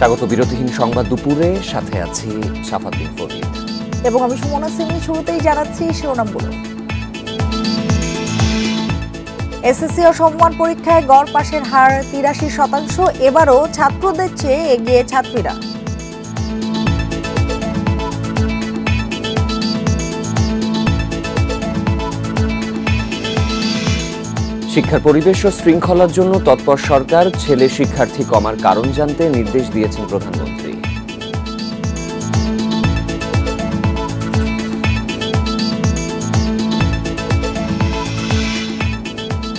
স্বাগত বিরতিহীন সংবাদ দুপুরে, সাথে আছি সাফাদ্দিন ফরিদ এবং আমি সুমনা সিংহ। শুরুতেই জানাচ্ছি শিরোনামগুলো। এসএসসি ও সমমান পরীক্ষায় গড় পাশের হার ৮৩%। এবারও ছাত্রদের চেয়ে এগিয়ে ছাত্রীরা। শিক্ষার পরিবেশ ও শৃঙ্খলার জন্য তৎপর সরকার, ছেলে শিক্ষার্থী কমার কারণ জানতে নির্দেশ দিয়েছেন প্রধানমন্ত্রী।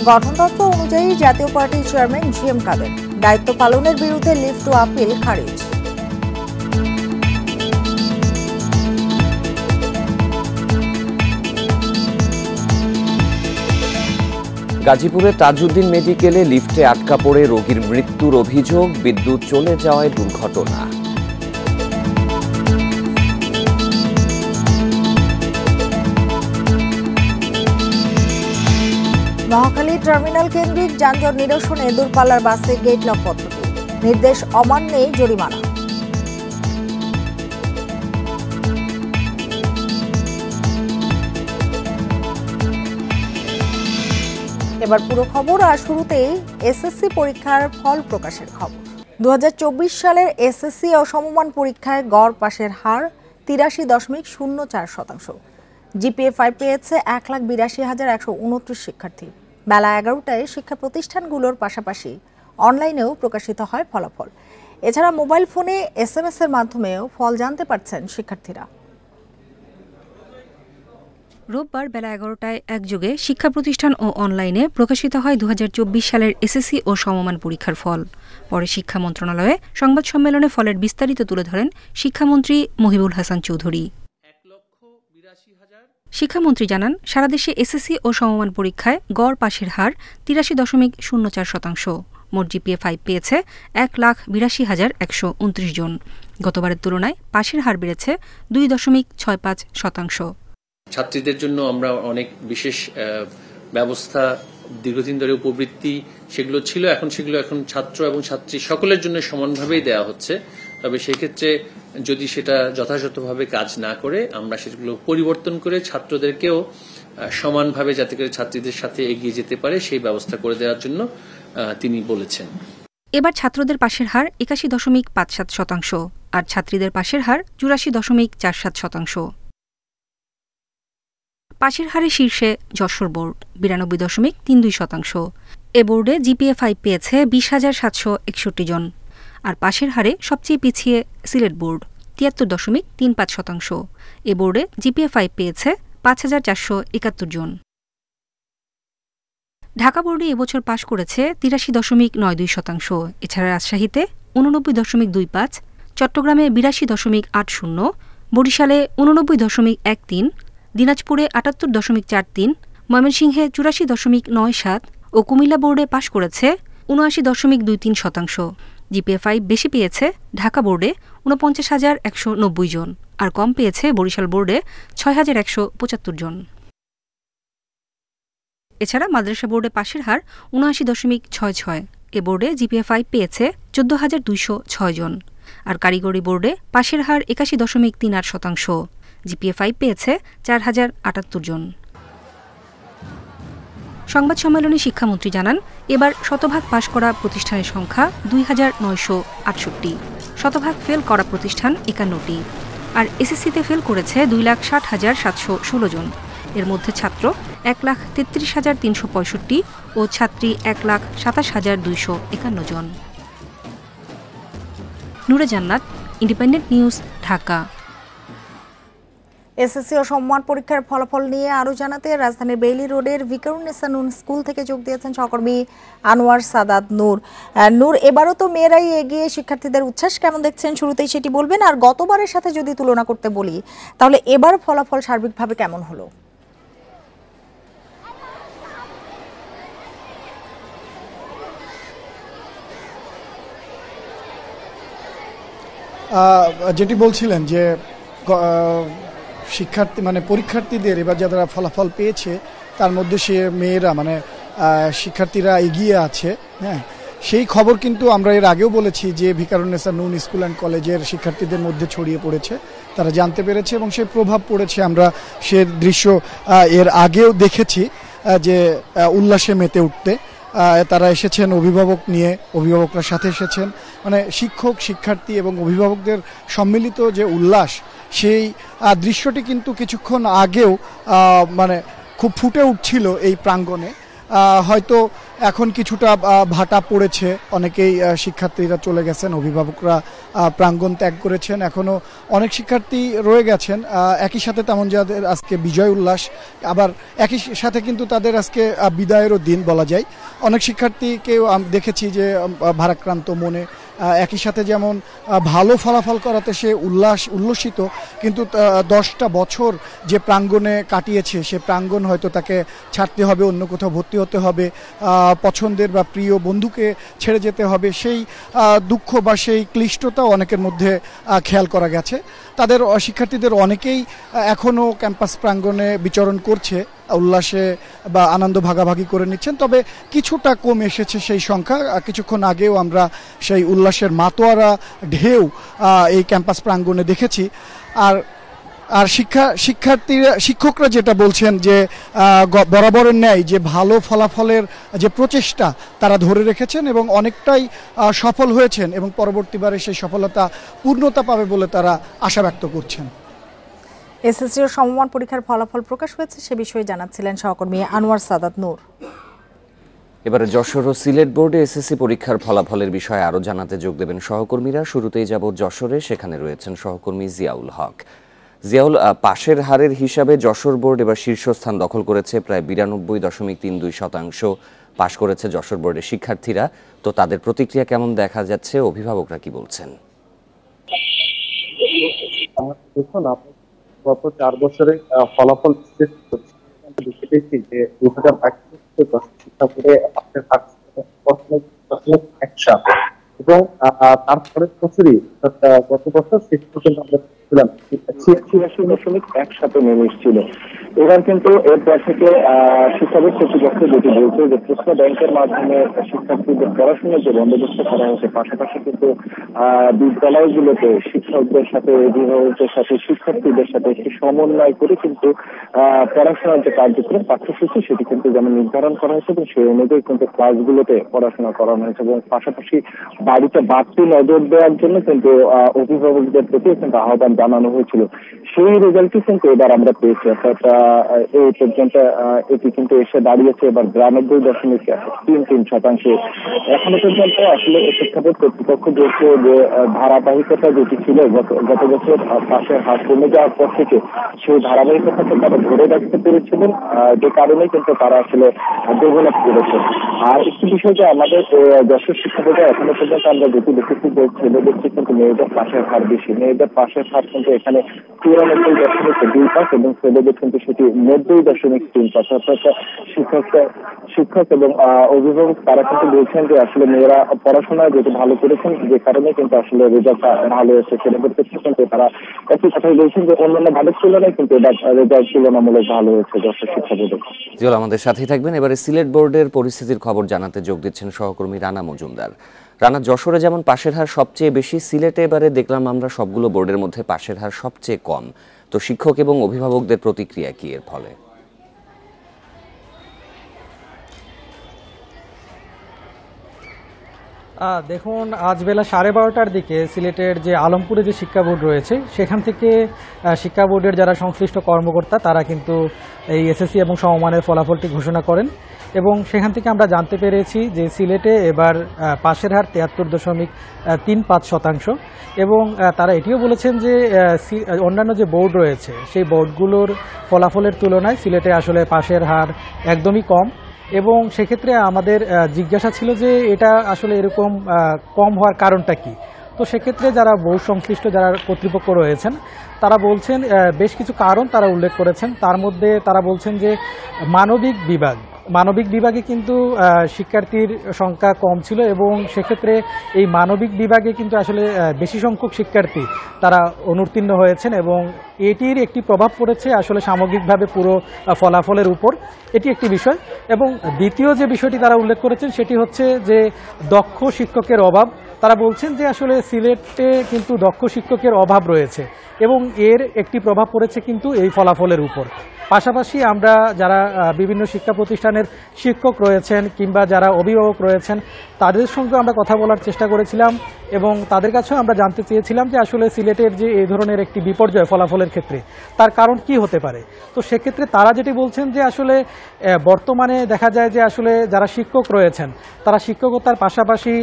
গঠনতন্ত্র অনুযায়ী জাতীয় পার্টির চেয়ারম্যান জিএম কাদের দায়িত্ব পালনের বিরুদ্ধে লিভ টু আপিল খারিজ। গাজীপুরে তাজউদ্দিন মেডিকেলে লিফটে আটকা পড়ে রোগীর মৃত্যুর অভিযোগ, বিদ্যুৎ চলে যাওয়ায় দুর্ঘটনা। মহাখালী টার্মিনাল কেন্দ্রিক যানজট নিরসনে দূরপাল্লার বাসে গেট লক পদ্ধতি, নির্দেশ অমান্যে জরিমানা। এবার পুরো খবর। আর শুরুতেই এসএসসি পরীক্ষার ফল প্রকাশের খবর। ২০২৪ সালের এসএসসি ও সমমান পরীক্ষায় গড় পাশের হার ৮৩.০৪%। জিপিএ 5 পেয়েছে ১,৮২,১২৯ শিক্ষার্থী। বেলা ১১টায় শিক্ষা প্রতিষ্ঠানগুলোর পাশাপাশি অনলাইনেও প্রকাশিত হয় ফলাফল। এছাড়া মোবাইল ফোনে SMS এর মাধ্যমেও ফল জানতে পারছেন শিক্ষার্থীরা। রোববার বেলা ১১টায় একযোগে শিক্ষা প্রতিষ্ঠান ও অনলাইনে প্রকাশিত হয় ২০২৪ সালের এসএসসি ও সমমান পরীক্ষার ফল। পরে শিক্ষা মন্ত্রণালয়ে সংবাদ সম্মেলনে ফলের বিস্তারিত তুলে ধরেন শিক্ষামন্ত্রী মহিবুল হাসান চৌধুরী। শিক্ষামন্ত্রী জানান, সারা দেশে এসএসসি ও সমমান পরীক্ষায় গড় পাশের হার ৮৩.০৪%। মোট জিপিএ 5 পেয়েছে ১,৮২,১২৯ জন। গতবারের তুলনায় পাশের হার বেড়েছে ২.৬৫%। ছাত্রীদের জন্য আমরা অনেক বিশেষ ব্যবস্থা, দীর্ঘদিন ধরে উপবৃত্তি সেগুলো ছিল, সেগুলো এখন ছাত্র এবং ছাত্রী সকলের জন্য সমানভাবেই দেওয়া হচ্ছে। তবে সেই ক্ষেত্রে যদি সেটা যথাযথভাবে কাজ না করে আমরা সেগুলো পরিবর্তন করে ছাত্রদেরকেও সমানভাবে যাতে করে ছাত্রীদের সাথে এগিয়ে যেতে পারে সেই ব্যবস্থা করে দেওয়ার জন্য তিনি বলেছেন। এবার ছাত্রদের পাশের হার ৮১.৫৭%, আর ছাত্রীদের পাশের হার ৮৪.৪৭%। পাশের হারে শীর্ষে যশোর বোর্ড ৯২.৩২%। এ বোর্ডে জিপিএ 5 পেয়েছে ২০,৭৬১ জন। আর পাশের হারে সবচেয়ে পিছিয়ে সিলেট বোর্ড ৭৩.৩৫%। এ বোর্ডে জিপিএ 5 পেয়েছে ৫,৪৭১ জন। ঢাকা বোর্ডে এবছর পাশ করেছে ৮৩.৯২%। এছাড়া রাজশাহীতে ৮৯.২৫, চট্টগ্রামে ৮২.৮০, বরিশালে ৮৯.13, দিনাজপুরে ৭৮.৪৩, ময়মনসিংহে ৮৪.৯৭ ও কুমিল্লা বোর্ডে পাশ করেছে ৭৯.২৩%। জিপিএ 5 বেশি পেয়েছে ঢাকা বোর্ডে ৪৯,১৯০ জন, আর কম পেয়েছে বরিশাল বোর্ডে ৬,১৭৫ জন। এছাড়া মাদ্রাসা বোর্ডে পাশের হার ৭৯.৬৬। এ বোর্ডে জিপিএ 5 পেয়েছে ১৪,২০৬ জন। আর কারিগরি বোর্ডে পাশের হার ৮১.৩৮%। জিপিএ 5 পেয়েছে ৪,০৭৮ জন। সংবাদ সম্মেলনে শিক্ষামন্ত্রী জানান, এবার শতভাগ পাশ করা প্রতিষ্ঠানের সংখ্যা ২,৯৬৮। শতভাগ ফেল করা প্রতিষ্ঠান ৫১টি। আর এসএসসিতে ফেল করেছে ২,৬০,৭১৬ জন। এর মধ্যে ছাত্র ১,৩৩,৩৬৫ ও ছাত্রী ১,২৭,২৫১ জন। নূরে জান্নাত, ইন্ডিপেন্ডেন্ট নিউজ, ঢাকা। এসএসসি ও সমমান পরীক্ষার ফলাফল নিয়ে আরও জানাতে রাজধানীর বেইলি রোডের ভিকারুন্নেসা নূন স্কুল থেকে যোগ দিয়েছেন সহকর্মী আনোয়ার সাদাত নূর। নূর, এবারও তো মেয়েরাই এগিয়ে, শিক্ষার্থীদের উচ্ছ্বাস কেমন দেখছেন শুরুতেই সেটি বলবেন। আর গতবারের সাথে যদি তুলনা করতে বলি তাহলে এবার ফলাফল সার্বিকভাবে কেমন হলো? যেটি বলছিলেন যে শিক্ষার্থী পরীক্ষার্থীদের এবার যারা ফলাফল পেয়েছে তার মধ্যে সে মেয়েরা শিক্ষার্থীরা এগিয়ে আছে। হ্যাঁ, সেই খবর কিন্তু আমরা এর আগেও বলেছি যে ভিকারুন্নেসা নূন স্কুল অ্যান্ড কলেজের শিক্ষার্থীদের মধ্যে ছড়িয়ে পড়েছে, তারা জানতে পেরেছে এবং সেই প্রভাব পড়েছে। আমরা সে দৃশ্য এর আগেও দেখেছি যে উল্লাসে মেতে উঠতে তারা এসেছেন অভিভাবক নিয়ে, অভিভাবকরা সাথে এসেছেন, মানে শিক্ষক, শিক্ষার্থী এবং অভিভাবকদের সম্মিলিত যে উল্লাস, সেই দৃশ্যটি কিন্তু কিছুক্ষণ আগেও মানে খুব ফুটে উঠছিল এই প্রাঙ্গণে। হয়তো এখন কিছুটা ভাটা পড়েছে, অনেকেই শিক্ষার্থীরা চলে গেছেন, অভিভাবকরা প্রাঙ্গণ ত্যাগ করেছেন, এখনও অনেক শিক্ষার্থী রয়ে গেছেন। একই সাথে তেমন যাদের আজকে বিজয় উল্লাস, আবার একই সাথে কিন্তু তাদের আজকে বিদায়েরও দিন বলা যায়। অনেক শিক্ষার্থীকেও দেখেছি যে ভারাক্রান্ত মনে, একই সাথে যেমন ভালো ফলাফল করাতে সে উল্লসিত, কিন্তু 10টা বছর যে প্রাঙ্গণে কাটিয়েছে সে প্রাঙ্গণ হয়তো তাকে ছাড়তে হবে, অন্য কোথাও ভর্তি হতে হবে, পছন্দের বা প্রিয় বন্ধুকে ছেড়ে যেতে হবে। সেই দুঃখ বা সেই ক্লিষ্টতা অনেকের মধ্যে খেয়াল করা গেছে। তাদের শিক্ষার্থীদের অনেকেই এখনও ক্যাম্পাস প্রাঙ্গণে বিচরণ করছে, উল্লাসে বা আনন্দ ভাগাভাগি করে নিচ্ছেন, তবে কিছুটা কমে এসেছে সেই সংখ্যা। কিছুক্ষণ আগেও আমরা সেই উল্লাসের মাতোয়ারা ঢেউ এই ক্যাম্পাস প্রাঙ্গণে দেখেছি। আর শিক্ষকরা যেটা বলছেন যে বরাবরের ন্যায় যে ভালো ফলাফলের যে প্রচেষ্টা তারা ধরে রেখেছেন এবং অনেকটাই সফল হয়েছেন এবং পরবর্তীবারে সেই সফলতা পূর্ণতা পাবে বলে তারা আশা ব্যক্ত করছেন। এসএসসি ও সমমান পরীক্ষার ফলাফল প্রকাশ হয়েছে, সে বিষয়ে জানাচ্ছিলেন সহকর্মী আনোয়ার সাদাত নূর। এবারে যশোর ও সিলেট বোর্ডে এসএসসি পরীক্ষার ফলাফলের বিষয়ে আরও জানাতে যোগ দেবেন সহকর্মীরা। শুরুতেই যাব যশোরে, সেখানে রয়েছেন সহকর্মী জিয়াউল হক। জিয়াউল, পাশের হারের হিসাবে যশোর বোর্ড এবার শীর্ষস্থান দখল করেছে, প্রায় 92.32% পাশ করেছে যশোর বোর্ডের শিক্ষার্থীরা। তো তাদের প্রতিক্রিয়া কেমন দেখা যাচ্ছে, অভিভাবকরা কি বলছেন? দেখুন, গত 4 বছরে ফলাফল দেখতে পেয়েছি যে 2022 শিক্ষা বোর্ডে এবং তারপরে বছরই গত বছর শেষ পর্যন্ত আমরা ছিলাম 86.1 নেমে এসেছিল। এবার কিন্তু এরপর থেকে শিক্ষা বোর্ড কর্তৃপক্ষ যেটি বলছে যে প্রশ্ন ব্যাংকের মাধ্যমে শিক্ষার্থীদের পড়াশোনার যে বন্দোবস্ত করা হয়েছে, পাশাপাশি কিন্তু বিদ্যালয়গুলোতে শিক্ষকদের সাথে, অভিভাবকদের সাথে, শিক্ষার্থীদের সাথে একটি সমন্বয় করে কিন্তু পড়াশোনার যে কার্যক্রম পাঠ্যসূচি সেটি কিন্তু যেমন নির্ধারণ করা হয়েছে এবং সেই অনুযায়ী কিন্তু ক্লাসগুলোতে পড়াশোনা করানো হয়েছে এবং পাশাপাশি বাড়িতে বাড়তি নজর দেওয়ার জন্য কিন্তু অভিভাবকদের প্রতি কিন্তু আহ্বান জানানো হয়েছিল। সেই রেজাল্টই কিন্তু এবার আমরা পেয়েছি। অর্থাৎ এই পর্যন্ত এটি কিন্তু এসে দাঁড়িয়েছে এবার 92.33%। এখনো পর্যন্ত আসলে শিক্ষা বোর্ড কর্তৃপক্ষ বলছে যে ধারাবাহিকতা যেটি ছিল গত বছর পাশের হার কমে যাওয়ার পর থেকে, সেই ধারাবাহিকতাকে তারা ধরে রাখতে পেরেছিলেন, যে কারণে কিন্তু তারা আসলে ডেভেলপ করেছে। আর একটি বিষয় যে আমাদের যশোর শিক্ষা বোর্ডে এখনো পর্যন্ত আমরা যেটি দেখেছি যে ছেলেদের চেয়ে কিন্তু মেয়েদের পাশের হার বেশি। মেয়েদের পাশের হার কিন্তু এখানে 94.25 এবং ছেলেদের কিন্তু সেটি 90.3। অর্থাৎ শিক্ষক এবং অভিভাবক তারা কিন্তু বলছেন যে আসলে মেয়েরা পড়াশোনায় যেটি ভালো করেছেন, যে কারণে কিন্তু আসলে রেজাল্টটা ভালো হয়েছে। ছেলেদের ক্ষেত্রে কিন্তু তারা একই কথাই বলছেন যে অন্যান্য ভাবের তুলনায় কিন্তু এবার রেজাল্ট তুলনামূলক ভালো হয়েছে যশোর শিক্ষা বোর্ডে। জিয়াউল আমাদের সাথেই থাকবেন। এবারে সিলেট বোর্ডের পরিস্থিতির খবর জানাতে যোগ দিচ্ছেন সহকর্মী রানা মজুমদার। রানা, যশোরে যেমন পাশের হার সবচেয়ে বেশি, সিলেটে এবারে দেখলাম আমরা সবগুলো বোর্ডের মধ্যে পাশের হার সবচেয়ে কম। তো শিক্ষক এবং অভিভাবকদের প্রতিক্রিয়া কি এর ফলে? দেখুন, আজ বেলা 12:30টার দিকে সিলেটের যে আলমপুরে যে শিক্ষা বোর্ড রয়েছে সেখান থেকে শিক্ষা বোর্ডের যারা সংশ্লিষ্ট কর্মকর্তা তারা কিন্তু এই এসএসসি এবং সমমানের ফলাফলটি ঘোষণা করেন এবং সেখান থেকে আমরা জানতে পেরেছি যে সিলেটে এবার পাশের হার 73.35% এবং তারা এটিও বলেছেন যে অন্যান্য যে বোর্ড রয়েছে সেই বোর্ডগুলোর ফলাফলের তুলনায় সিলেটে আসলে পাশের হার একদমই কম। এবং সেক্ষেত্রে আমাদের জিজ্ঞাসা ছিল যে এটা আসলে এরকম কম হওয়ার কারণটা কি। তো সেক্ষেত্রে যারা বোর্ড সংশ্লিষ্ট যারা কর্তৃপক্ষ রয়েছেন তারা বলছেন বেশ কিছু কারণ তারা উল্লেখ করেছেন। তার মধ্যে তারা বলছেন যে মানবিক বিভাগ মানবিক বিভাগে কিন্তু শিক্ষার্থীর সংখ্যা কম ছিল এবং সেক্ষেত্রে এই মানবিক বিভাগে কিন্তু আসলে বেশি সংখ্যক শিক্ষার্থী তারা অনুত্তীর্ণ হয়েছেন এবং এটির একটি প্রভাব পড়েছে আসলে সামগ্রিকভাবে পুরো ফলাফলের উপর। এটি একটি বিষয়। এবং দ্বিতীয় যে বিষয়টি তারা উল্লেখ করেছেন সেটি হচ্ছে যে দক্ষ শিক্ষকের অভাব। তারা বলছেন যে আসলে সিলেটে কিন্তু দক্ষ শিক্ষকের অভাব রয়েছে এবং এর একটি প্রভাব পড়েছে কিন্তু এই ফলাফলের উপর। পাশাপাশি আমরা যারা বিভিন্ন শিক্ষা প্রতিষ্ঠানের শিক্ষক রয়েছেন কিংবা যারা অভিভাবক রয়েছেন তাদের সঙ্গে আমরা কথা বলার চেষ্টা করেছিলাম এবং তাদের কাছেও আমরা জানতে চেয়েছিলাম যে আসলে সিলেটের যে এই ধরনের একটি বিপর্যয় ফলাফলের ক্ষেত্রে তার কারণ কি হতে পারে। তো সেক্ষেত্রে তারা যেটি বলছেন যে আসলে বর্তমানে দেখা যায় যে আসলে যারা শিক্ষক রয়েছেন তারা শিক্ষকতার পাশাপাশি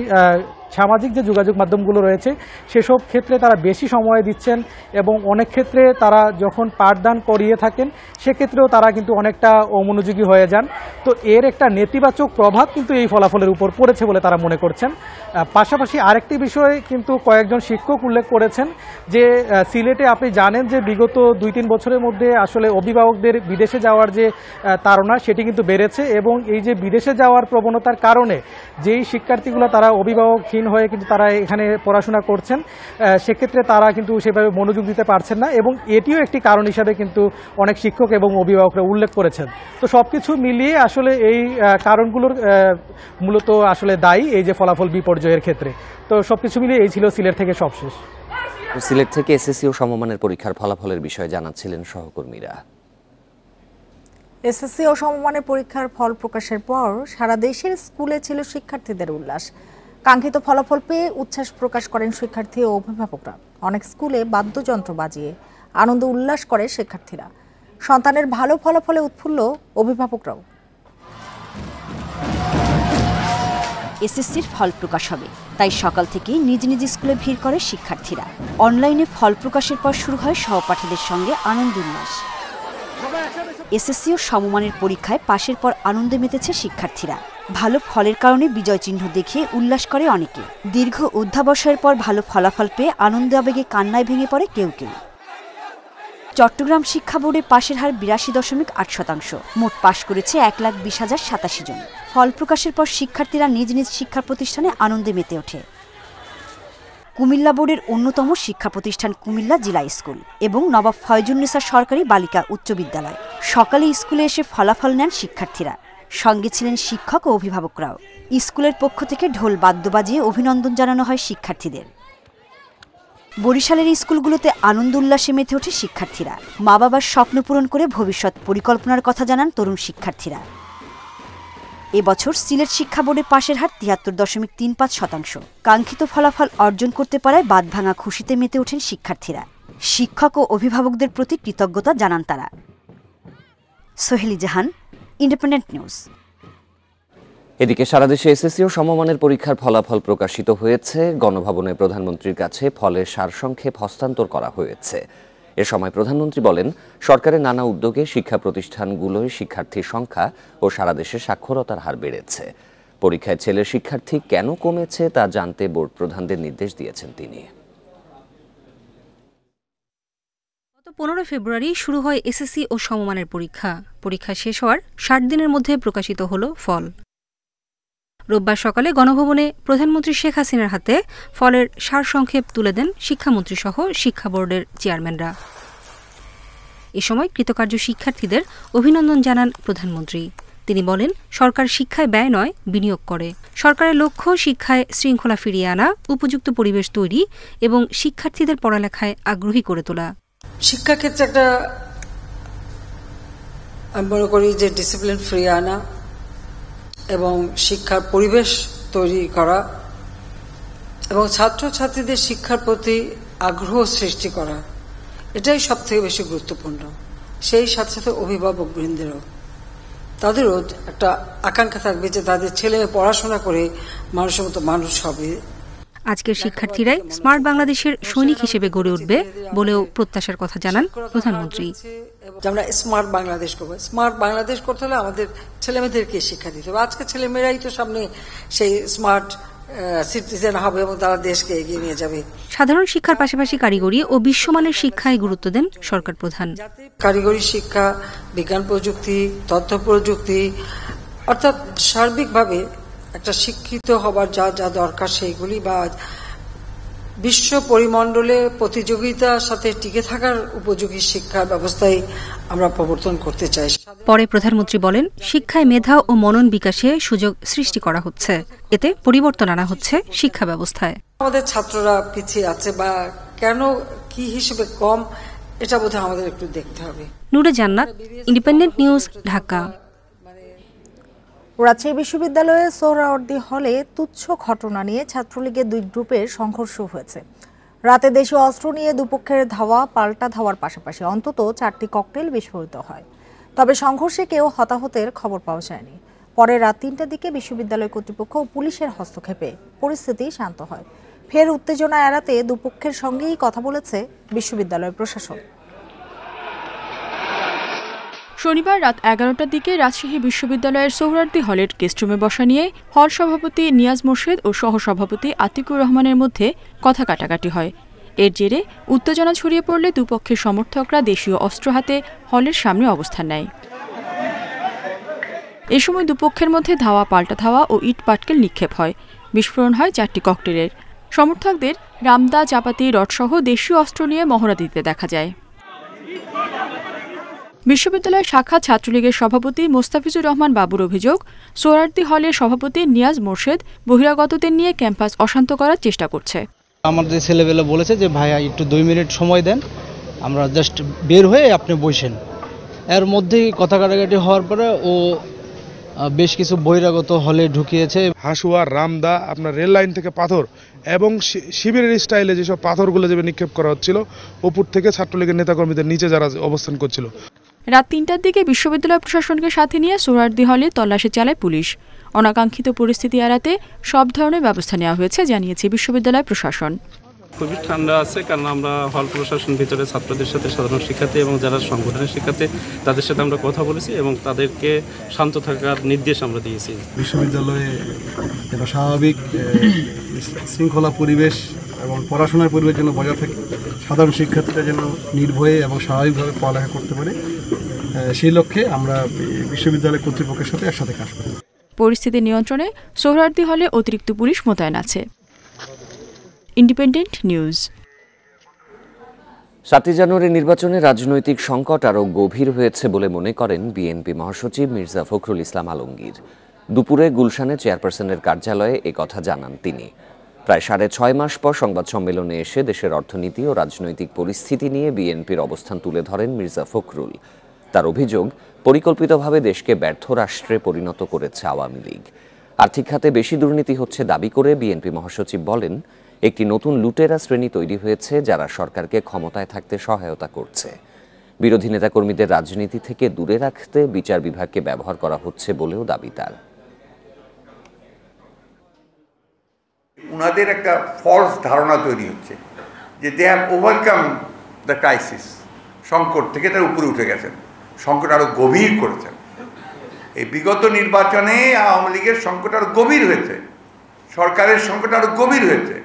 সামাজিক যে যোগাযোগ মাধ্যমগুলো রয়েছে সেসব ক্ষেত্রে তারা বেশি সময় দিচ্ছেন এবং অনেক ক্ষেত্রে তারা যখন পাঠদান করিয়ে থাকেন সেক্ষেত্রেও তারা কিন্তু অনেকটা অমনোযোগী হয়ে যান। তো এর একটা নেতিবাচক প্রভাব কিন্তু এই ফলাফলের উপর পড়েছে বলে তারা মনে করছেন। পাশাপাশি আরেকটি বিষয় কিন্তু কয়েকজন শিক্ষক উল্লেখ করেছেন যে সিলেটে আপনি জানেন যে বিগত 2-3 বছরের মধ্যে আসলে অভিভাবকদের বিদেশে যাওয়ার যে তাড়না সেটি কিন্তু বেড়েছে এবং এই যে বিদেশে যাওয়ার প্রবণতার কারণে যেই শিক্ষার্থীগুলো তারা অভিভাবকহীন হয়ে কিন্তু তারা এখানে পড়াশোনা করছেন সেক্ষেত্রে তারা কিন্তু সেভাবে মনোযোগ দিতে পারছেন না এবং এটিও একটি কারণ হিসাবে কিন্তু অনেক শিক্ষক এবং অভিভাবকরা উল্লেখ করেছেন। তো সবকিছু মিলিয়ে আসলে এই কারণগুলোর মূলত আসলে দায়ী এই যে ফলাফল বিপর্যয়ের ক্ষেত্রে। তো সবকিছু মিলিয়ে এই ছিল সিলেট থেকে সবশেষ। সিলেট থেকে এসএসসি ও সমমানের পরীক্ষার ফলাফলের বিষয়ে জানাচ্ছিলেন সহকর্মীরা। এসএসসি ও সমমানের পরীক্ষার ফল প্রকাশের পর সারা দেশের স্কুলে ছিল শিক্ষার্থীদের উল্লাস। কাঙ্ক্ষিত ফলাফল পেয়ে উচ্ছ্বাস প্রকাশ করেন শিক্ষার্থী ও অভিভাবকরা। অনেক স্কুলে বাদ্যযন্ত্র বাজিয়ে আনন্দ উল্লাস করে শিক্ষার্থীরা। সন্তানের ভালো ফলাফলে উৎফুল্ল অভিভাবকরাও। এসএসসির ফল প্রকাশ হবে, তাই সকাল থেকেই নিজ নিজ স্কুলে ভিড় করে শিক্ষার্থীরা। অনলাইনে ফল প্রকাশের পর শুরু হয় সহপাঠীদের সঙ্গে আনন্দ উল্লাস। এসএসসি ও সমমানের পরীক্ষায় পাশের পর আনন্দে মেতেছে শিক্ষার্থীরা। ভালো ফলের কারণে বিজয় চিহ্ন দেখিয়ে উল্লাস করে অনেকে। দীর্ঘ অধ্যাবসায়ের পর ভালো ফলাফল পেয়ে আনন্দ আবেগে কান্নায় ভেঙে পড়ে কেউ কেউ। চট্টগ্রাম শিক্ষা বোর্ডে পাশের হার ৮২.৮%। মোট পাশ করেছে ১,২০,০৮৭ জন। ফল প্রকাশের পর শিক্ষার্থীরা নিজ নিজ শিক্ষা প্রতিষ্ঠানে আনন্দে মেতে ওঠে। কুমিল্লা বোর্ডের অন্যতম শিক্ষা প্রতিষ্ঠান কুমিল্লা জিলা স্কুল এবং নবাব ফয়জুন্নেসা সরকারি বালিকা উচ্চ বিদ্যালয়। সকালে স্কুলে এসে ফলাফল নেন শিক্ষার্থীরা। সঙ্গে ছিলেন শিক্ষক ও অভিভাবকরাও। স্কুলের পক্ষ থেকে ঢোল বাদ্য বাজিয়ে অভিনন্দন জানানো হয় শিক্ষার্থীদের। বরিশালের স্কুলগুলোতে আনন্দ উল্লাসে মেতে ওঠে শিক্ষার্থীরা। মা বাবার স্বপ্ন পূরণ করে ভবিষ্যৎ পরিকল্পনার কথা জানান তরুণ শিক্ষার্থীরা। এবছর সিলেট শিক্ষা বোর্ডে পাশের হার ৭৩.৩৫%। কাঙ্ক্ষিত ফলাফল অর্জন করতে পারায় বাঁধভাঙা খুশিতে মেতে ওঠেন শিক্ষার্থীরা। শিক্ষক ও অভিভাবকদের প্রতি কৃতজ্ঞতা জানান তারা। সোহেলি জাহান, ইন্ডিপেন্ডেন্ট নিউজ। এদিকে সারা দেশে এসএসসি ও সমমানের পরীক্ষার ফলাফল প্রকাশিত হয়েছে। গণভবনে প্রধানমন্ত্রীর কাছে ফলের সারসংক্ষেপ হস্তান্তর করা হয়েছে। এ সময় প্রধানমন্ত্রী বলেন, সরকারের নানা উদ্যোগে শিক্ষা প্রতিষ্ঠানগুলোয় শিক্ষার্থীর সংখ্যা ও সারা দেশে সাক্ষরতার হার বেড়েছে। পরীক্ষায় ছেলের শিক্ষার্থী কেন কমেছে তা জানতে বোর্ড প্রধানদের নির্দেশ দিয়েছেন তিনি। গত ১৫ ফেব্রুয়ারি শুরু হয় এসএসসি ও সমমানের পরীক্ষা। পরীক্ষা শেষ হওয়ার ৬০ দিনের মধ্যে প্রকাশিত হল ফল। রোববার সকালে গণভবনে প্রধানমন্ত্রী শেখ হাসিনার হাতে ফলের সারসংক্ষেপ তুলে দেন শিক্ষামন্ত্রী সহ শিক্ষা বোর্ডের চেয়ারম্যানরা। এ সময় কৃতকার্য শিক্ষার্থীদের অভিনন্দন জানান প্রধানমন্ত্রী। তিনি বলেন, সরকার শিক্ষায় ব্যয় নয়, বিনিয়োগ করে। সরকারের লক্ষ্য শিক্ষায় শৃঙ্খলা ফিরিয়ে আনা, উপযুক্ত পরিবেশ তৈরি এবং শিক্ষার্থীদের পড়ালেখায় আগ্রহী করে তোলা। শিক্ষাক্ষেত্রে একটা আমি মনে করি যে ডিসিপ্লিন ফিরিয়ে আনা এবং শিক্ষার পরিবেশ তৈরি করা এবং ছাত্রছাত্রীদের শিক্ষার প্রতি আগ্রহ সৃষ্টি করা, এটাই সব থেকে বেশি গুরুত্বপূর্ণ। সেই সাথে সাথে অভিভাবকবৃন্দেরও তাদেরও একটা আকাঙ্ক্ষা থাকবে যে তাদের ছেলে মেয়ে পড়াশোনা করে মানুষের মতো মানুষ হবে। আজকের শিক্ষার্থীরাই স্মার্ট বাংলাদেশের সৈনিক হিসেবে গড়ে উঠবে বলেও প্রত্যাশার কথা জানান প্রধানমন্ত্রী। আমরা স্মার্ট বাংলাদেশ করবো। স্মার্ট বাংলাদেশ করতে হলে আমাদের ছেলেমেয়েদেরকে শিক্ষা দিতে হবে। আজকে ছেলেমেয়েরাই তো সামনে সেই স্মার্ট সিটিজেন হবে এবং তারা দেশকে এগিয়ে নিয়ে যাবে। সাধারণ শিক্ষার পাশাপাশি কারিগরি ও বিশ্বমানের শিক্ষায় গুরুত্ব দেন সরকার প্রধান। কারিগরি শিক্ষা, বিজ্ঞান প্রযুক্তি, তথ্য প্রযুক্তি, অর্থাৎ সার্বিকভাবে একটা শিক্ষিত হবার যা যা দরকার সেইগুলি বা বিশ্ব পরিমণ্ডলে প্রতিযোগিতার সাথে টিকে থাকার উপযোগী শিক্ষা ব্যবস্থায় আমরা প্রবর্তন করতে চাই। পরে প্রধানমন্ত্রী বলেন, শিক্ষায় মেধা ও মনন বিকাশে সুযোগ সৃষ্টি করা হচ্ছে, এতে পরিবর্তন আনা হচ্ছে শিক্ষা ব্যবস্থায়। আমাদের ছাত্ররা পিছিয়ে আছে বা কেন কি হিসেবে কম, এটা বোধহয় আমাদের একটু দেখতে হবে। নূরে জান্নাত, ইন্ডিপেন্ডেন্ট নিউজ, ঢাকা। রাজশাহী বিশ্ববিদ্যালয়ে সোহরাওয়ার্দী হলে তুচ্ছ ঘটনা নিয়ে ছাত্রলীগের দুই গ্রুপের সংঘর্ষ হয়েছে। রাতে দেশীয় অস্ত্র নিয়ে দুপক্ষের ধাওয়া পাল্টা ধাওয়ার পাশাপাশি অন্তত 4টি ককটেল বিস্ফোরিত হয়। তবে সংঘর্ষে কেউ হতাহতের খবর পাওয়া যায়নি। পরে রাত 3টার দিকে বিশ্ববিদ্যালয় কর্তৃপক্ষ ও পুলিশের হস্তক্ষেপে পরিস্থিতি শান্ত হয়। ফের উত্তেজনা এড়াতে দুপক্ষের সঙ্গেই কথা বলেছে বিশ্ববিদ্যালয় প্রশাসন। শনিবার রাত 11টার দিকে রাজশাহী বিশ্ববিদ্যালয়ের সোহরাওয়ার্দী হলের গেস্টরুমে বসা নিয়ে হল সভাপতি নিয়াজ মোর্শেদ ও সহসভাপতি আতিকুর রহমানের মধ্যে কথা কাটাকাটি হয়। এর জেরে উত্তেজনা ছড়িয়ে পড়লে দুপক্ষের সমর্থকরা দেশীয় অস্ত্র হাতে হলের সামনে অবস্থান নেয়। এ সময় দুপক্ষের মধ্যে ধাওয়া পাল্টা ধাওয়া ও ইট পাটকেল নিক্ষেপ হয়। বিস্ফোরণ হয় 4টি ককটেলের। সমর্থকদের রামদা, চাপাতি, রডসহ দেশীয় অস্ত্র নিয়ে মহড়া দিতে দেখা যায়। বিশ্ববিদ্যালয়ের শাখা ছাত্রলীগের সভাপতি মোস্তাফিজুর রহমান বাবুর অভিযোগ, সোহরাওয়ার্দী হলের সভাপতি নিয়াজ মোর্শেদ বহিরাগতদের নিয়ে ক্যাম্পাস অশান্ত করার চেষ্টা করছে। আমাদের ছেলেবেলা বলেছে যে ভাইয়া একটু 2 মিনিট সময় দেন, আমরা জাস্ট বের হয়ে আপনি বসেন। এর মধ্যেই কথা কাটাকাটি হওয়ার পরে ও বেশ কিছু বহিরাগত হলে ঢুকিয়েছে। হাসুয়া, রামদা, আপনার রেল লাইন থেকে পাথর এবং শিবিরের স্টাইলে যেসব পাথরগুলো যেভাবে নিক্ষেপ করা হচ্ছিল উপর থেকে ছাত্রলীগের নেতাকর্মীদের নিচে যারা অবস্থান করছিল। রাত 3টার দিকে বিশ্ববিদ্যালয় প্রশাসনকে সাথে নিয়ে সোহরাওয়ার্দী হলে তল্লাশি চালায় পুলিশ। অনাকাঙ্ক্ষিত পরিস্থিতি এড়াতে সব ধরনের ব্যবস্থা নেওয়া হয়েছে জানিয়েছে বিশ্ববিদ্যালয় প্রশাসন। খুবই ঠান্ডা আছে, কারণ আমরা হল প্রশাসন ভিতরে ছাত্রদের সাথে, সাধারণ শিক্ষার্থী এবং যারা সংগঠনের শিক্ষার্থী তাদের সাথে আমরা কথা বলেছি এবং তাদেরকে শান্ত থাকার নির্দেশ আমরা দিয়েছি। বিশ্ববিদ্যালয়ে একটা স্বাভাবিক শৃঙ্খলা পরিবেশ এবং পড়াশোনার পরিবেশ যেন বজায় থাকে, সাধারণ শিক্ষার্থীরা যেন নির্ভয়ে এবং স্বাভাবিকভাবে পড়ালেখা করতে পারে, সেই লক্ষ্যে আমরা বিশ্ববিদ্যালয় কর্তৃপক্ষের সাথে একসাথে কাজ করি। পরিস্থিতি নিয়ন্ত্রণে সোহরাওয়ার্দী হলে অতিরিক্ত পুলিশ মোতায়েন আছে। Independent news. 7 জানুয়ারি নির্বাচনে রাজনৈতিক সংকট আরও গভীর হয়েছে বলে মনে করেন বিএনপি মহাসচিব মির্জা ফখরুল ইসলাম আলমগীর। দুপুরে গুলশানে চেয়ারপারসনের কার্যালয়ে একথা জানান তিনি। প্রায় 6.5 মাস পর সংবাদ সম্মেলনে এসে দেশের অর্থনীতি ও রাজনৈতিক পরিস্থিতি নিয়ে বিএনপির অবস্থান তুলে ধরেন মির্জা ফখরুল। তার অভিযোগ, পরিকল্পিতভাবে দেশকে ব্যর্থ রাষ্ট্রে পরিণত করেছে আওয়ামী লীগ। আর্থিক খাতে বেশি দুর্নীতি হচ্ছে দাবি করে বিএনপি মহাসচিব বলেন, একটি নতুন লুটেরা শ্রেণী তৈরি হয়েছে যারা সরকারকে ক্ষমতায় থাকতে সহায়তা করছে। বিরোধী নেতাকর্মীদের রাজনীতি থেকে দূরে রাখতে বিচার বিভাগকে ব্যবহার করা হচ্ছে বলেও দাবি তার। উনাদের একটা ফলস ধারণা তৈরি হচ্ছে যে they have overcome the crisis, সংকট থেকে তারা উপরে উঠে গেছেন, সংকট আরও গভীর করেছেন। এই বিগত নির্বাচনে আওয়ামী লীগের সংকট আরও গভীর হয়েছে, সরকারের সংকট আরও গভীর হয়েছে,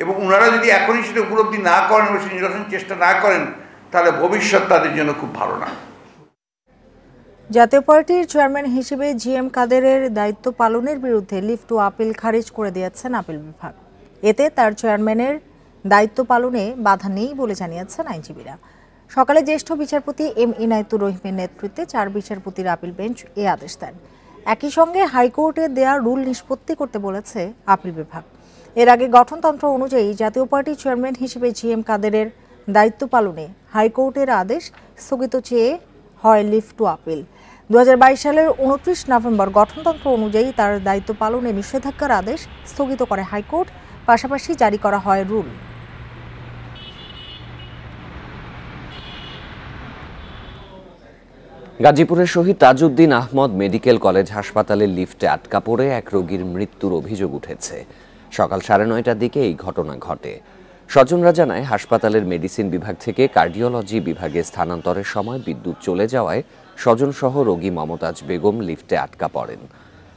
এবং ওনারা যদি এখনই সেটা উপলব্ধি না করেন এবং সেই নির্বাচন চেষ্টা না করেন তাহলে ভবিষ্যৎ তাদের জন্য খুব ভালো না। জাতীয় পার্টির চেয়ারম্যান হিসেবে জিএম কাদেরের দায়িত্ব পালনের বিরুদ্ধে লিভ টু আপিল খারিজ করে দিয়েছেন আপিল বিভাগ। এতে তার চেয়ারম্যানের দায়িত্ব পালনে বাধা নেই বলে জানিয়েছেন আইনজীবীরা। সকালে জ্যেষ্ঠ বিচারপতি এম ইনায়েতুর রহিমের নেতৃত্বে 4 বিচারপতির আপিল বেঞ্চ এ আদেশ দেন। একই সঙ্গে হাইকোর্টে দেয়া রুল নিষ্পত্তি করতে বলেছে আপিল বিভাগ। এর আগে গঠনতন্ত্র অনুযায়ী জাতীয় পার্টির চেয়ারম্যান হিসেবে জিএম কাদেরের দায়িত্ব পালনে হাইকোর্টের আদেশ স্থগিত চেয়ে হয় লিভ টু আপিল। 2022 সালের 29 নভেম্বর গঠনতন্ত্র অনুযায়ী তার দায়িত্ব পালনে নিষেধাজ্ঞার আদেশ স্থগিত করে হাইকোর্ট, পাশাপাশি জারি করা হয় রুল। গাজীপুরের শহীদ তাজউদ্দিন আহমদ মেডিকেল কলেজ হাসপাতালের লিফটে আটকা পড়ে এক রোগীর মৃত্যুর অভিযোগ উঠেছে। সকাল 9:30টার দিকে এই ঘটনা ঘটে। স্বজনরা জানায়, হাসপাতালের মেডিসিন বিভাগ থেকে কার্ডিওলজি বিভাগে স্থানান্তরের সময় বিদ্যুৎ চলে যাওয়ায় স্বজনসহ রোগী মমতাজ বেগম লিফটে আটকা পড়েন।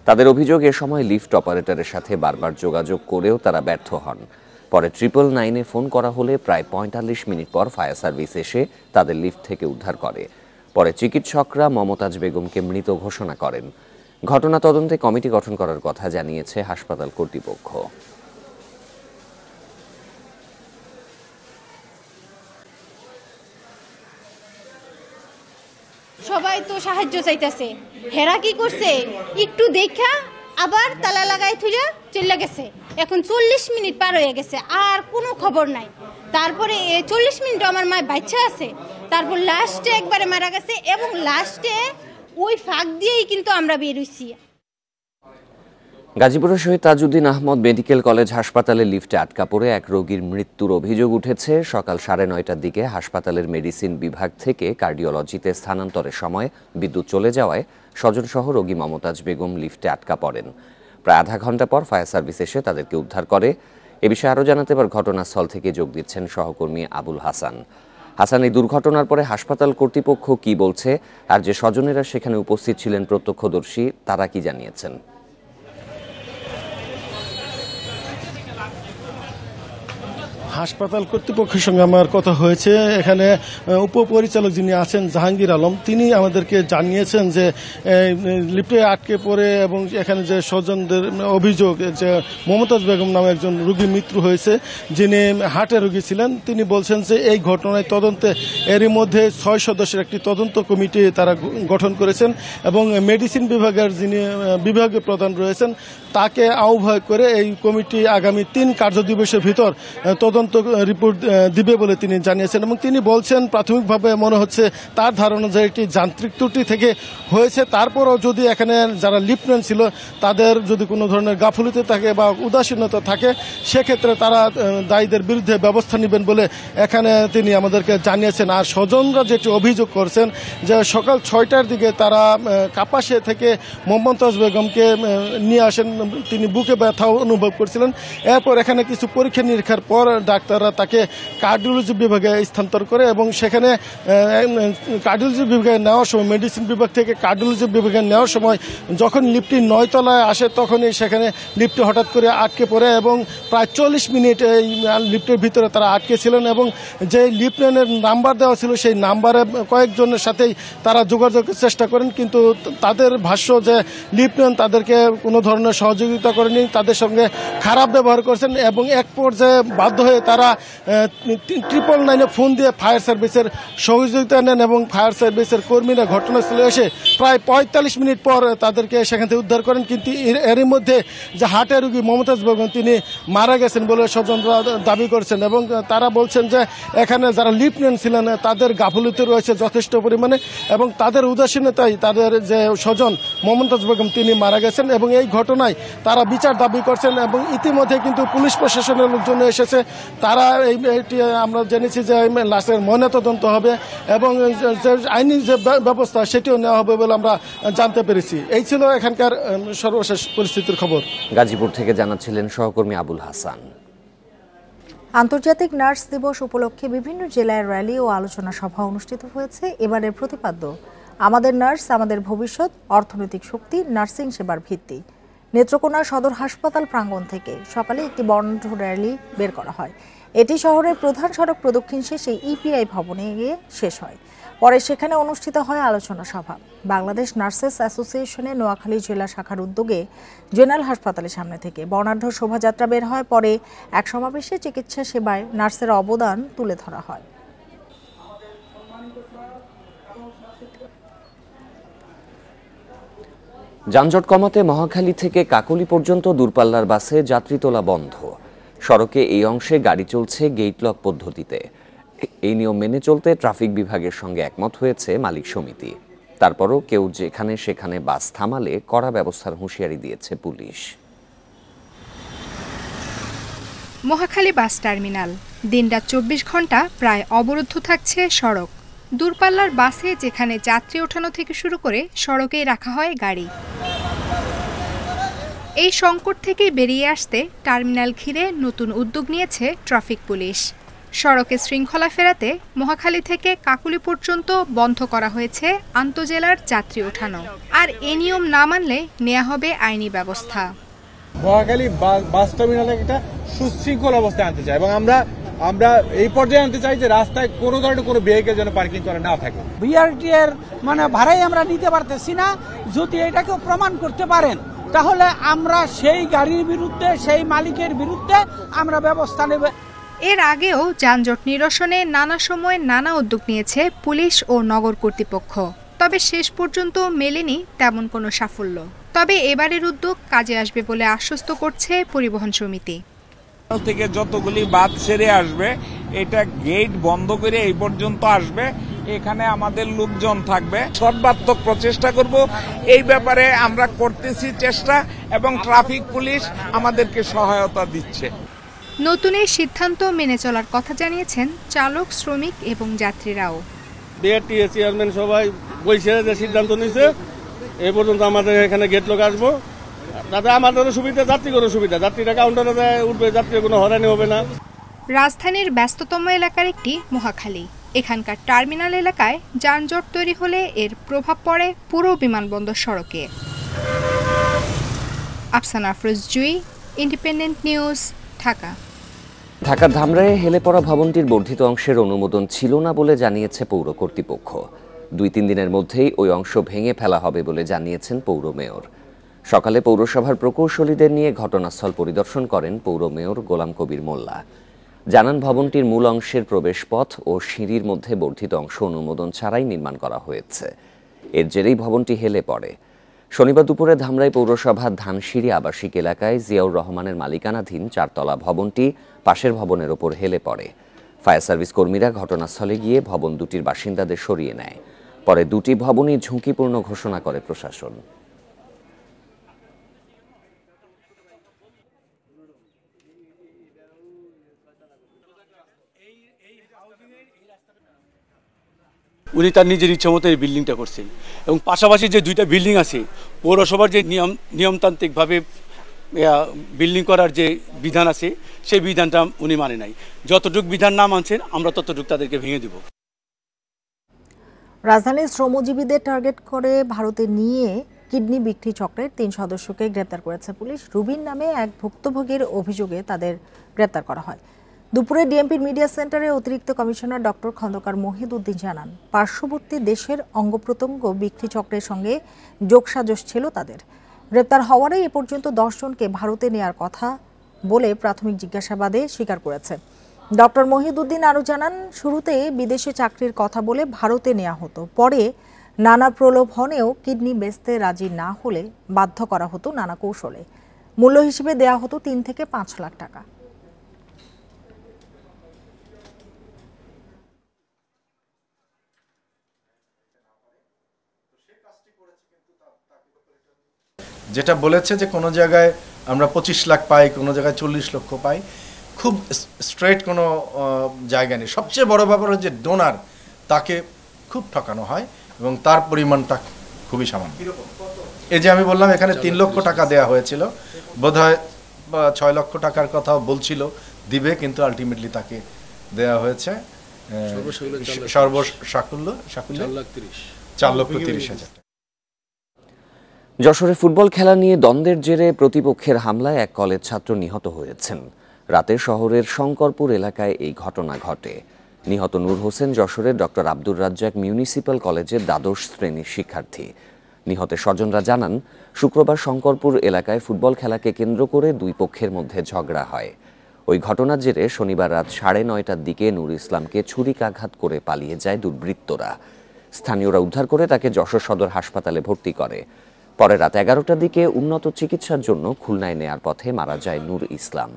তাদের অভিযোগ, এ সময় লিফট অপারেটরের সাথে বারবার যোগাযোগ করেও তারা ব্যর্থ হন। পরে 999-এ ফোন করা হলে প্রায় 45 মিনিট পর ফায়ার সার্ভিস এসে তাদের লিফট থেকে উদ্ধার করে। পরে চিকিৎসকরা মমতাজ বেগমকে মৃত ঘোষণা করেন। ঘটনা তদন্তে কমিটি গঠন করার কথা জানিয়েছে হাসপাতাল কর্তৃপক্ষ। সবাই তো সাহায্য চাইতেছে, হেরা কি করছে একটু দেখা আবার তালা লাগাই থুইয়া চলে গেছে। এখন 40 মিনিট পার হয়ে গেছে, আর কোনো খবর নাই। তারপরে 40 মিনিট আমার মায়ের বাচ্চা আছে, তারপর লাস্টে একবারে মারা গেছে এবং লাস্টে ওই ফাঁক দিয়েই কিন্তু আমরা বের হইছি। গাজীপুরের শহীদ তাজউদ্দিন আহমদ মেডিকেল কলেজ হাসপাতালে লিফটে আটকা পড়ে এক রোগীর মৃত্যুর অভিযোগ উঠেছে। সকাল 9:30টার দিকে হাসপাতালের মেডিসিন বিভাগ থেকে কার্ডিওলজিতে স্থানান্তরের সময় বিদ্যুৎ চলে যাওয়ায় স্বজনসহ রোগী মমতাজ বেগম লিফটে আটকা পড়েন। প্রায় আধা ঘন্টা পর ফায়ার সার্ভিস এসে তাদেরকে উদ্ধার করে। এ বিষয়ে আরও জানাতে এবার ঘটনাস্থল থেকে যোগ দিচ্ছেন সহকর্মী আবুল হাসান। হাসান, এই দুর্ঘটনার পরে হাসপাতাল কর্তৃপক্ষ কি বলছে, আর যে স্বজনেরা সেখানে উপস্থিত ছিলেন প্রত্যক্ষদর্শী তারা কি জানিয়েছেন? হাসপাতাল কর্তৃপক্ষের সঙ্গে আমার কথা হয়েছে। এখানে উপপরিচালক যিনি আছেন জাহাঙ্গীর আলম, তিনি আমাদেরকে জানিয়েছেন যে লিফটে আটকে পড়ে এবং এখানে যে স্বজনদের অভিযোগ যে মমতাজ বেগম নামে একজন রোগী মৃত্যু হয়েছে, যিনি হার্টের রোগী ছিলেন। তিনি বলছেন যে এই ঘটনায় তদন্তে এরই মধ্যে 6 সদস্যের একটি তদন্ত কমিটি তারা গঠন করেছেন এবং মেডিসিন বিভাগের যিনি বিভাগীয় প্রধান রয়েছেন তাকে আহ্বায়ক করে এই কমিটি আগামী 3 কার্যদিবসের ভিতর তদন্ত রিপোর্ট দিবে বলে তিনি জানিয়েছেন। এবং তিনি বলছেন প্রাথমিকভাবে মনে হচ্ছে তার ধারণা যে এটি যান্ত্রিক ত্রুটি থেকে হয়েছে। তারপরও যদি এখানে যারা লিফটম্যান ছিল তাদের যদি কোনো ধরনের গাফিলতি থাকে বা উদাসীনতা থাকে, সেক্ষেত্রে তারা দায়ীদের বিরুদ্ধে ব্যবস্থা নেবেন বলে এখানে তিনি আমাদেরকে জানিয়েছেন। আর স্বজনরা যেটি অভিযোগ করছেন যে সকাল 6টার দিকে তারা কাপাসিয়া থেকে মমতাজ বেগমকে নিয়ে আসেন, তিনি বুকে ব্যথা অনুভব করছিলেন। এরপর এখানে কিছু পরীক্ষা নিরীক্ষার পর ডাক্তাররা তাকে কার্ডিওলজি বিভাগে স্থানান্তর করে এবং সেখানে কার্ডিওলজি বিভাগে নেওয়ার সময়, মেডিসিন বিভাগ থেকে কার্ডিওলজি বিভাগে নেওয়ার সময় যখন লিফটটি 9 তলায় আসে তখনই সেখানে লিফটটি হঠাৎ করে আটকে পড়ে এবং প্রায় 40 মিনিট এই লিফটের ভিতরে তারা আটকে ছিলেন। এবং যে লিফটম্যানের নাম্বার দেওয়া ছিল সেই নাম্বারে কয়েকজনের সাথেই তারা যোগাযোগের চেষ্টা করেন, কিন্তু তাদের ভাষ্য যে লিফটম্যান তাদেরকে কোনো ধরনের সহযোগিতা করেনি, তাদের সঙ্গে খারাপ ব্যবহার করছেন এবং এক পর্যায়ে বাধ্য হয়ে তারা 999-এ ফোন দিয়ে ফায়ার সার্ভিসের সহযোগিতা নেন এবং ফায়ার সার্ভিসের কর্মীরা ঘটনাস্থলে এসে প্রায় 45 মিনিট পর তাদেরকে সেখান থেকে উদ্ধার করেন। কিন্তু এরই মধ্যে যে হার্টের রোগী মমতাজ বেগম তিনি মারা গেছেন বলে স্বজনরা দাবি করছেন এবং তারা বলছেন যে এখানে যারা লিফটম্যান ছিলেন তাদের গাফিলতি রয়েছে যথেষ্ট পরিমাণে এবং তাদের উদাসীনতায় তাদের যে স্বজন মমতাজ বেগম তিনি মারা গেছেন এবং এই ঘটনায় তারা বিচার দাবি করছেন। এবং ইতিমধ্যে কিন্তু পুলিশ প্রশাসনের লোকজন এসেছে, তারা এইটি আমরা জেনেছি যে লাশের ময়নাতদন্ত হবে এবং আইনি যে ব্যবস্থা সেটিও নেওয়া হবে বলে আমরা জানতে পেরেছি। এই ছিল এখানকার সর্বশেষ পরিস্থিতির খবর। গাজীপুর থেকে জানাচ্ছিলেন সহকর্মী আবুল হাসান। আন্তর্জাতিক নার্স দিবস উপলক্ষে বিভিন্ন জেলায় র্যালি ও আলোচনা সভা অনুষ্ঠিত হয়েছে। এবারের প্রতিপাদ্য আমাদের নার্স আমাদের ভবিষ্যৎ, অর্থনৈতিক শক্তি, নার্সিং সেবার ভিত্তি। নেত্রকোনা সদর হাসপাতাল প্রাঙ্গণ থেকে সকালে একটি বর্ণাঢ্য র্যালি বের করা হয়। এটি শহরের প্রধান সড়ক প্রদক্ষিণ শেষে ইপিআই ভবনে গিয়ে শেষ হয়। পরে সেখানে অনুষ্ঠিত হয় আলোচনা সভা। বাংলাদেশ নার্সেস অ্যাসোসিয়েশনের নোয়াখালী জেলা শাখার উদ্যোগে জেনারেল হাসপাতালের সামনে থেকে বর্ণাঢ্য শোভাযাত্রা বের হয়। পরে এক সমাবেশে চিকিৎসা সেবায় নার্সের অবদান তুলে ধরা হয়। যানজট কমাতে মহাখালী থেকে কাকলী পর্যন্ত দূরপাল্লার বাসে যাত্রী তোলা বন্ধ। সড়কে এই অংশে গাড়ি চলছে গেট লক পদ্ধতিতে। এই নিয়ম মেনে চলতে ট্রাফিক বিভাগের সঙ্গে একমত হয়েছে মালিক সমিতি। তারপরও কেউ যেখানে সেখানে বাস থামালে কড়া ব্যবস্থার হুঁশিয়ারি দিয়েছে পুলিশ। মহাখালী বাস টার্মিনাল দিনরাত 24 ঘন্টা প্রায় অবরুদ্ধ থাকছে সড়ক। দূরপাল্লার বাসে যেখানে যাত্রী ওঠানো থেকে শুরু করে সড়কেই রাখা হয় গাড়ি। এই সংকট থেকে বেরিয়ে আসতে টার্মিনাল ঘিরে নতুন উদ্যোগ নিয়েছে ট্রাফিক পুলিশ। সড়কে শৃঙ্খলা ফেরাতে মহাখালী থেকে কাকুলি পর্যন্ত বন্ধ করা হয়েছে আন্তজেলার যাত্রী ওঠানো। আর এ নিয়ম না মানলে নেওয়া হবে আইনি ব্যবস্থা। মহাখালী বাস টার্মিনালে একটা সুশৃঙ্খল অবস্থায় আনতে চাই এবং আমরা আমরা এই পর্যায়ে আনতে চাই যে রাস্তায় কোনো ধরনের কোনো ভেহিকেল যেন পার্কিং করা না থাকে। বিআরটি এর ভাড়াই আমরা নিতে পারতেছি না। যদি এটাকেও প্রমাণ করতে পারেন তাহলে আমরা সেই গাড়ির বিরুদ্ধে, সেই মালিকের বিরুদ্ধে আমরা ব্যবস্থা নেব। এর আগেও যানজট নিরসনে নানা সময় নানা উদ্যোগ নিয়েছে পুলিশ ও নগর কর্তৃপক্ষ, তবে শেষ পর্যন্ত মেলেনি তেমন কোনো সাফল্য। তবে এবারের উদ্যোগ কাজে আসবে বলে আশ্বস্ত করছে পরিবহন সমিতি। থেকে যতগুলি বাস ছেড়ে আসবে এটা গেট বন্ধ করে এই পর্যন্ত আসবে, এখানে আমাদের লোকজন থাকবে। সর্বাত্মক প্রচেষ্টা করব এই ব্যাপারে, আমরা করতেছি চেষ্টা এবং ট্রাফিক পুলিশ আমাদেরকে সহায়তা দিচ্ছে। নতুন এই সিদ্ধান্ত মেনে চলার কথা জানিয়েছেন চালক, শ্রমিক এবং যাত্রীরাও। বিআরটি চেয়ারম্যান সবাই বৈশে যে সিদ্ধান্ত নিয়েছে এই পর্যন্ত আমাদের এখানে গেট লোক আসবো, তাতে আমাদেরও সুবিধা, যাত্রীদেরও সুবিধা। যাত্রীরা কাউন্টারে উঠবে, যাত্রীর কোনো হয়রানি হবে না। রাজধানীর ব্যস্ততম এলাকার একটি মহাখালী। এখানকার টার্মিনাল এলাকায় যানজট তৈরি হলে এর প্রভাব পড়ে পুরো বিমানবন্দর সড়কে। আফসানা আফরোজ জুই, ইন্ডিপেন্ডেন্ট নিউজ, ঢাকা। ঢাকার ধামরায়ে হেলে পড়া ভবনটির বর্ধিত অংশের অনুমোদন ছিল না বলে জানিয়েছে পৌর কর্তৃপক্ষ। 2-3 দিনের মধ্যেই ওই অংশ ভেঙে ফেলা হবে বলে জানিয়েছেন পৌর মেয়র। সকালে পৌরসভার প্রকৌশলীদের নিয়ে ঘটনাস্থল পরিদর্শন করেন পৌর মেয়র গোলাম কবির মোল্লা। জানান, ভবনটির মূল অংশের প্রবেশপথ ও সিঁড়ির মধ্যে বর্ধিত অংশ অনুমোদন ছাড়াই নির্মাণ করা হয়েছে। এর জেরেই ভবনটি হেলে পড়ে। শনিবার দুপুরে ধামরাই পৌরসভার ধানসিঁড়ি আবাসিক এলাকায় জিয়াউর রহমানের মালিকানাধীন 4তলা ভবনটি পাশের ভবনের ওপর হেলে পড়ে। ফায়ার সার্ভিস কর্মীরা ঘটনাস্থলে গিয়ে ভবন দুটির বাসিন্দাদের সরিয়ে নেয়। পরে দুটি ভবনই ঝুঁকিপূর্ণ ঘোষণা করে প্রশাসন। উনি তার নিজের ইচ্ছা মতো এই বিল্ডিংটা করছেন এবং পাশাপাশি যে 2টা বিল্ডিং আছে পৌরসভার যে নিয়মতান্ত্রিকভাবে বিল্ডিং করার যে বিধান আছে সেই বিধানটা উনি মানে নাই। যতটুকু বিধান না মানছেন আমরা ততটুকু তাদেরকে ভেঙে দেব। রাজধানীর শ্রমজীবীদের টার্গেট করে ভারতে নিয়ে কিডনি বিক্রি চক্রের 3 সদস্যকে গ্রেপ্তার করেছে পুলিশ। রুবিন নামে এক ভুক্তভোগীর অভিযোগে তাদের গ্রেপ্তার করা হয়। দুপুরে ডিএমপির মিডিয়া সেন্টারে অতিরিক্ত কমিশনার ডক্টর খন্দকার মহিদউদ্দিন জানান, পার্শ্ববর্তী দেশের অঙ্গপ্রত্যঙ্গ বিক্রি চক্রের সঙ্গে যোগসাজশ ছিল তাদের। গ্রেপ্তার হওয়ারে এ পর্যন্ত 10 জনকে ভারতে নেয়ার কথা বলে প্রাথমিক জিজ্ঞাসাবাদে স্বীকার করেছে। ডক্টর মহিদউদ্দিন আরও জানান, শুরুতে বিদেশে চাকরির কথা বলে ভারতে নেওয়া হতো, পরে নানা প্রলোভনেও কিডনি বেচতে রাজি না হলে বাধ্য করা হতো নানা কৌশলে। মূল্য হিসেবে দেয়া হতো 3 থেকে 5 লাখ টাকা। যেটা বলেছে যে কোনো জায়গায় আমরা 25 লাখ পাই, কোনো জায়গায় 40 লক্ষ পাই, খুব স্ট্রেট কোনো জায়গা নেই। সবচেয়ে বড় ব্যাপার হচ্ছে ডোনার, তাকে খুব ঠকানো হয় এবং তার পরিমাণটা খুবই সামান্য। এই যে আমি বললাম এখানে 3 লক্ষ টাকা দেওয়া হয়েছিল, বোধহয় 6 লক্ষ টাকার কথাও বলছিল দিবে, কিন্তু আলটিমেটলি তাকে দেওয়া হয়েছে সর্বসাকুল্য 4,30,000। যশোরে ফুটবল খেলা নিয়ে দ্বন্দ্বের জেরে প্রতিপক্ষের হামলায় এক কলেজ ছাত্র নিহত হয়েছেন। রাতে শহরের শঙ্করপুর এলাকায় এই ঘটনা ঘটে। নিহত নূর হোসেন যশোরের ডক্টর আব্দুর রাজ্জাক মিউনিসিপ্যাল কলেজের দ্বাদশ শ্রেণীর শিক্ষার্থী। নিহতের স্বজনরা জানান, শুক্রবার শঙ্করপুর এলাকায় ফুটবল খেলাকে কেন্দ্র করে 2 পক্ষের মধ্যে ঝগড়া হয়। ওই ঘটনার জেরে শনিবার রাত 9:30টার দিকে নূর ইসলামকে ছুরিকাঘাত করে পালিয়ে যায় দুর্বৃত্তরা। স্থানীয়রা উদ্ধার করে তাকে যশোর সদর হাসপাতালে ভর্তি করে। পরে রাত 11টার দিকে উন্নত চিকিৎসার জন্য খুলনায় নেয়ার পথে মারা যায় নূর ইসলাম।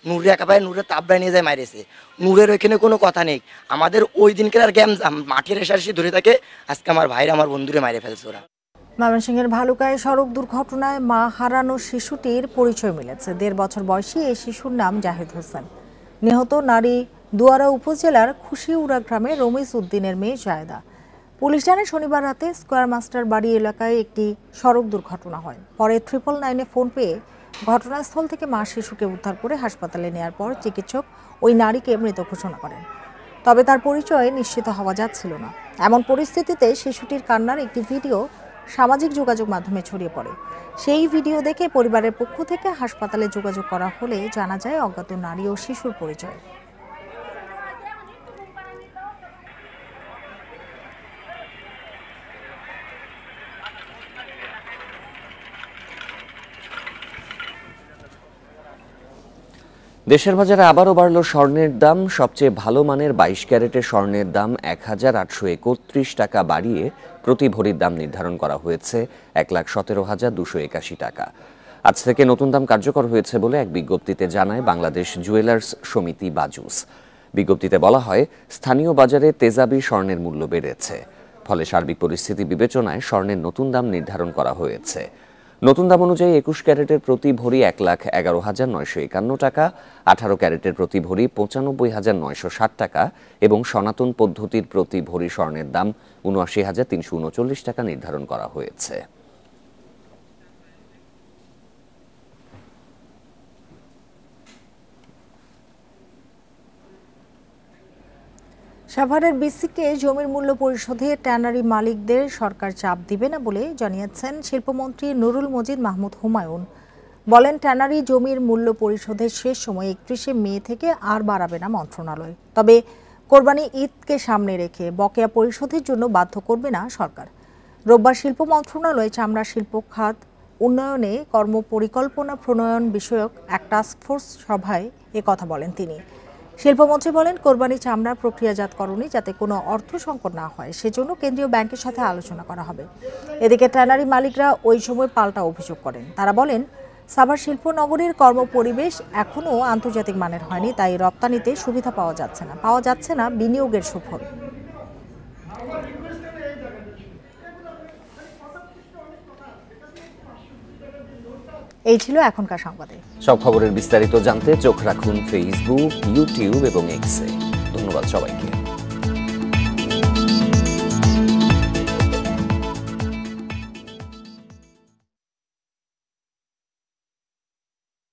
নূরে একেবারে নূরে তাবড়ায় নিয়ে যায় মাইরেছে। নূরের ওইখানে কোনো কথা নেই, আমাদের ওই দিনকার আর গেম মাটির রেশারেশি ধরে থাকে। আজকে আমার ভাইরা আমার বন্ধুরে মাইরে ফেলছে ওরা। ময়মনসিংহের ভালুকায় সড়ক দুর্ঘটনায় মা হারানো শিশুটির পরিচয় মিলেছে। 1.5 বছর বয়সী এই শিশুর নাম জাহিদ হোসেন। নিহত নারী দুয়ারা উপজেলার খুশিউড়া গ্রামে রমিজ উদ্দিনের মেয়ে জায়দা। পুলিশ জানে, শনিবার রাতে স্কয়ার মাস্টার বাড়ি এলাকায় একটি সড়ক দুর্ঘটনা হয়। পরে 999-এ ফোন পেয়ে ঘটনাস্থল থেকে মা শিশুকে উদ্ধার করে হাসপাতালে নেওয়ার পর চিকিৎসক ওই নারীকে মৃত ঘোষণা করেন। তবে তার পরিচয় নিশ্চিত হওয়া যাচ্ছিল না। এমন পরিস্থিতিতে শিশুটির কান্নার একটি ভিডিও সামাজিক যোগাযোগ মাধ্যমে ছড়িয়ে পড়ে। সেই ভিডিও দেখে পরিবারের পক্ষ থেকে হাসপাতালে যোগাযোগ করা হলে জানা যায় অজ্ঞাত নারী ও শিশুর পরিচয়। দেশের বাজারে আবারও বাড়ল স্বর্ণের দাম। সবচেয়ে ভালো মানের 22 ক্যারেটের স্বর্ণের দাম ১,৮৩১ টাকা বাড়িয়ে প্রতি ভরির দাম নির্ধারণ করা হয়েছে ১,১৭,২৮১ টাকা। আজ থেকে নতুন দাম কার্যকর হয়েছে বলে এক বিজ্ঞপ্তিতে জানায় বাংলাদেশ জুয়েলার্স সমিতি বাজুস। বিজ্ঞপ্তিতে বলা হয়, স্থানীয় বাজারে তেজাবি স্বর্ণের মূল্য বেড়েছে, ফলে সার্বিক পরিস্থিতি বিবেচনায় স্বর্ণের নতুন দাম নির্ধারণ করা হয়েছে। নতুন দাম অনুযায়ী 21 ক্যারেটের প্রতি ভরি ১,১১,৯৫১ টাকা, 18 ক্যারেটের প্রতি ভরি ৯৫,৯৬০ টাকা এবং সনাতন পদ্ধতির প্রতি ভরি স্বর্ণের দাম ৭৯,৩৩৯ টাকা নির্ধারণ করা হয়েছে। সাভারের বিসিকে জমির মূল্য পরিশোধে ট্যানারি মালিকদের সরকার চাপ দিবে না বলে জানিয়েছেন শিল্পমন্ত্রী নুরুল মজিদ মাহমুদ হুমায়ুন। বলেন, ট্যানারি জমির মূল্য পরিশোধের শেষ সময় ৩১শে মে থেকে আর বাড়াবে না মন্ত্রণালয়। তবে কোরবানি ঈদকে সামনে রেখে বকেয়া পরিশোধের জন্য বাধ্য করবে না সরকার। রোববার শিল্প মন্ত্রণালয়ে চামড়া শিল্প খাত উন্নয়নে কর্মপরিকল্পনা প্রণয়ন বিষয়ক এক টাস্কফোর্স সভায় কথা বলেন তিনি। শিল্পমন্ত্রী বলেন, কোরবানি চামড়া প্রক্রিয়াজাতকরণে যাতে কোনো অর্থ সংকট না হয় সেজন্য কেন্দ্রীয় ব্যাংকের সাথে আলোচনা করা হবে। এদিকে ট্যানারি মালিকরা ওই সময় পাল্টা অভিযোগ করেন। তারা বলেন, সাভার শিল্পনগরীর কর্মপরিবেশ এখনও আন্তর্জাতিক মানের হয়নি, তাই রপ্তানিতে সুবিধা পাওয়া যাচ্ছে না বিনিয়োগের সুফল। এই ছিল এখনকার সংবাদে। সব খবরের বিস্তারিত জানতে চোখ রাখুন ফেসবুক, ইউটিউব এবং এক্সে। ধন্যবাদ সবাইকে।